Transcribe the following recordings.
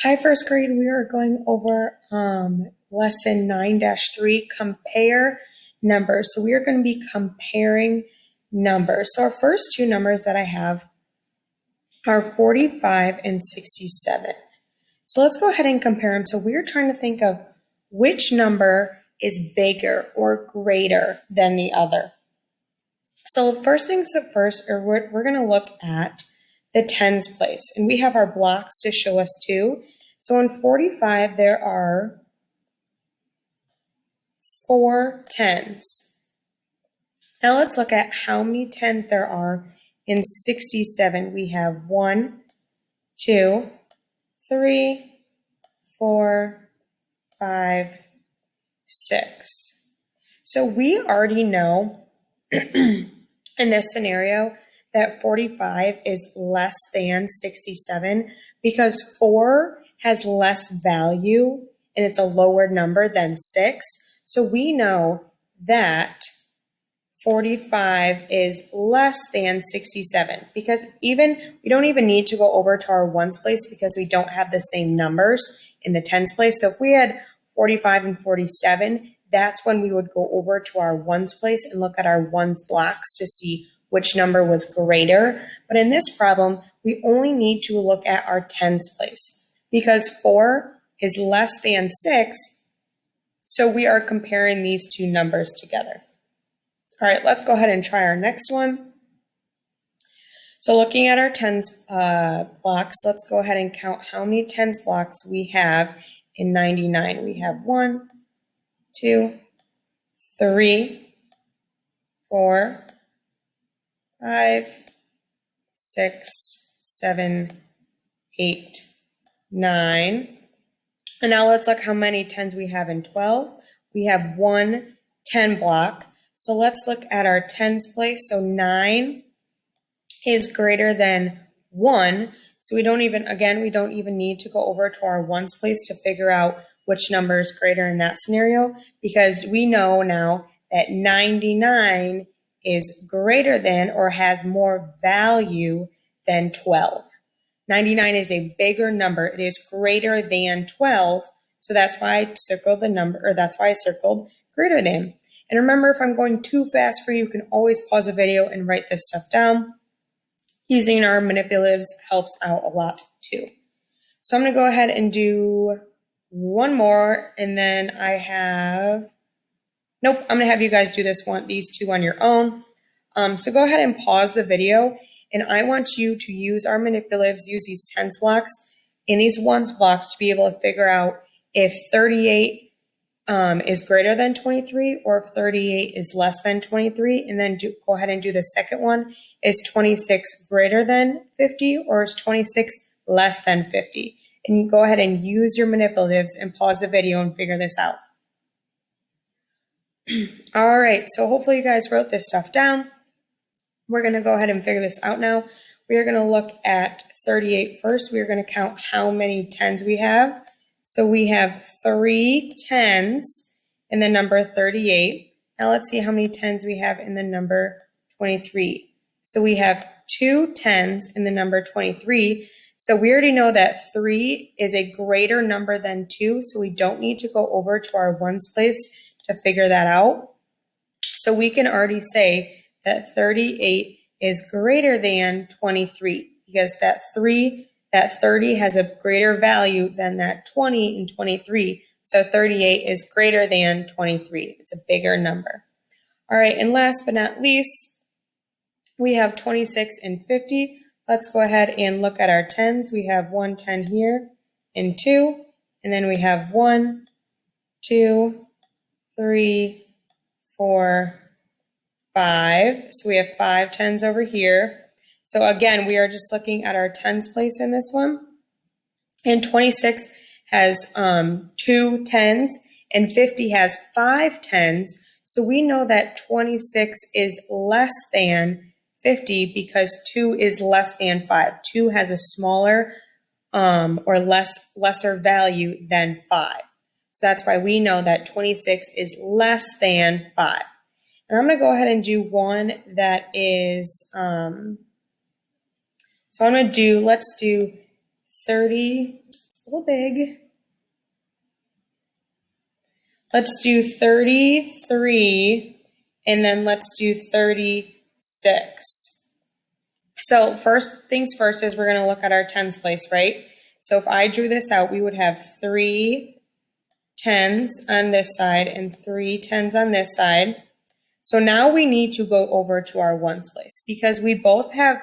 Hi, first grade. We are going over lesson 9-3, compare numbers. So we are going to be comparing numbers. So our first two numbers that I have are 45 and 67. So let's go ahead and compare them. So we're trying to think of which number is bigger or greater than the other. So first things first, we're going to look at the tens place. And we have our blocks to show us too. So in 45, there are 4 tens. Now let's look at how many tens there are in 67. We have 1, 2, 3, 4, 5, 6. So we already know in this scenario that 45 is less than 67 because 4 has less value and it's a lower number than 6. So we know that 45 is less than 67 because we don't even need to go over to our ones place because we don't have the same numbers in the tens place. So if we had 45 and 47, that's when we would go over to our ones place and look at our ones blocks to see which number was greater. But in this problem, we only need to look at our tens place because 4 is less than 6. So we are comparing these two numbers together. All right, let's go ahead and try our next one. So looking at our tens blocks, let's go ahead and count how many tens blocks we have in 99. We have 1, 2, 3, 4, 5, 6, 7, 8, 9. And now let's look how many tens we have in 12. We have 1 10 block. So let's look at our tens place. So 9 is greater than 1. So we don't even need to go over to our ones place to figure out which number is greater in that scenario because we know now that 99 is greater than or has more value than 12. 99 is a bigger number. It is greater than 12. So that's why I circled the number, or that's why I circled greater than. And remember, if I'm going too fast for you, you can always pause the video and write this stuff down. Using our manipulatives helps out a lot too. So I'm going to go ahead and do one more, and then I'm going to have you guys do these two on your own. So go ahead and pause the video, and I want you to use our manipulatives, use these tens blocks and these ones blocks to be able to figure out if 38 is greater than 23 or if 38 is less than 23, and then go ahead and do the second one. Is 26 greater than 50 or is 26 less than 50? And you go ahead and use your manipulatives and pause the video and figure this out. All right, so hopefully you guys wrote this stuff down. We're going to go ahead and figure this out now. We are going to look at 38 first. We are going to count how many tens we have. So we have 3 tens in the number 38. Now let's see how many tens we have in the number 23. So we have 2 tens in the number 23. So we already know that 3 is a greater number than 2, so we don't need to go over to our ones place to figure that out. So we can already say that 38 is greater than 23 because that 30 has a greater value than that 20 and 23. So 38 is greater than 23. It's a bigger number. All right, and last but not least, we have 26 and 50. Let's go ahead and look at our tens. We have 1 10 here and 2, and then we have 1, 2, 3, 4, 5. So we have 5 tens over here. So again, we are just looking at our tens place in this one. And 26 has 2 tens and 50 has 5 tens. So we know that 26 is less than 50 because 2 is less than 5. 2 has a smaller or lesser value than 5. So that's why we know that 26 is less than 5. And I'm going to go ahead and do one that is, let's do 30. a little big. Let's do 33, and then let's do 36. So first things first is we're going to look at our tens place, right? So if I drew this out, we would have 3 tens on this side and 3 tens on this side. So now we need to go over to our ones place because we both have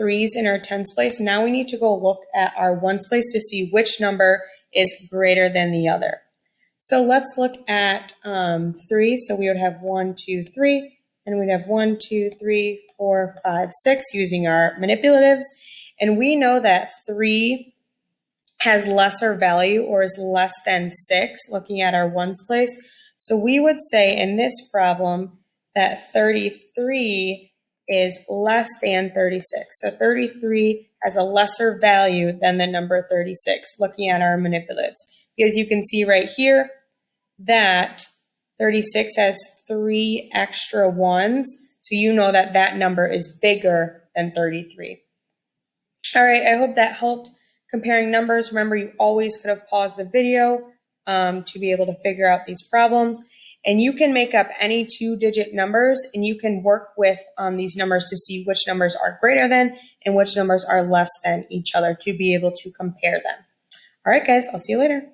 3s in our tens place. Now we need to go look at our ones place to see which number is greater than the other. So let's look at 3. So we would have 1, 2, 3, and we'd have 1, 2, 3, 4, 5, 6 using our manipulatives. And we know that 3 has lesser value or is less than 6, looking at our ones place. So we would say in this problem that 33 is less than 36. So 33 has a lesser value than the number 36, looking at our manipulatives. Because you can see right here that 36 has 3 extra ones. So you know that that number is bigger than 33. All right, I hope that helped comparing numbers. Remember, you always could have paused the video to be able to figure out these problems. And you can make up any 2-digit numbers, and you can work with these numbers to see which numbers are greater than and which numbers are less than each other to be able to compare them. All right, guys, I'll see you later.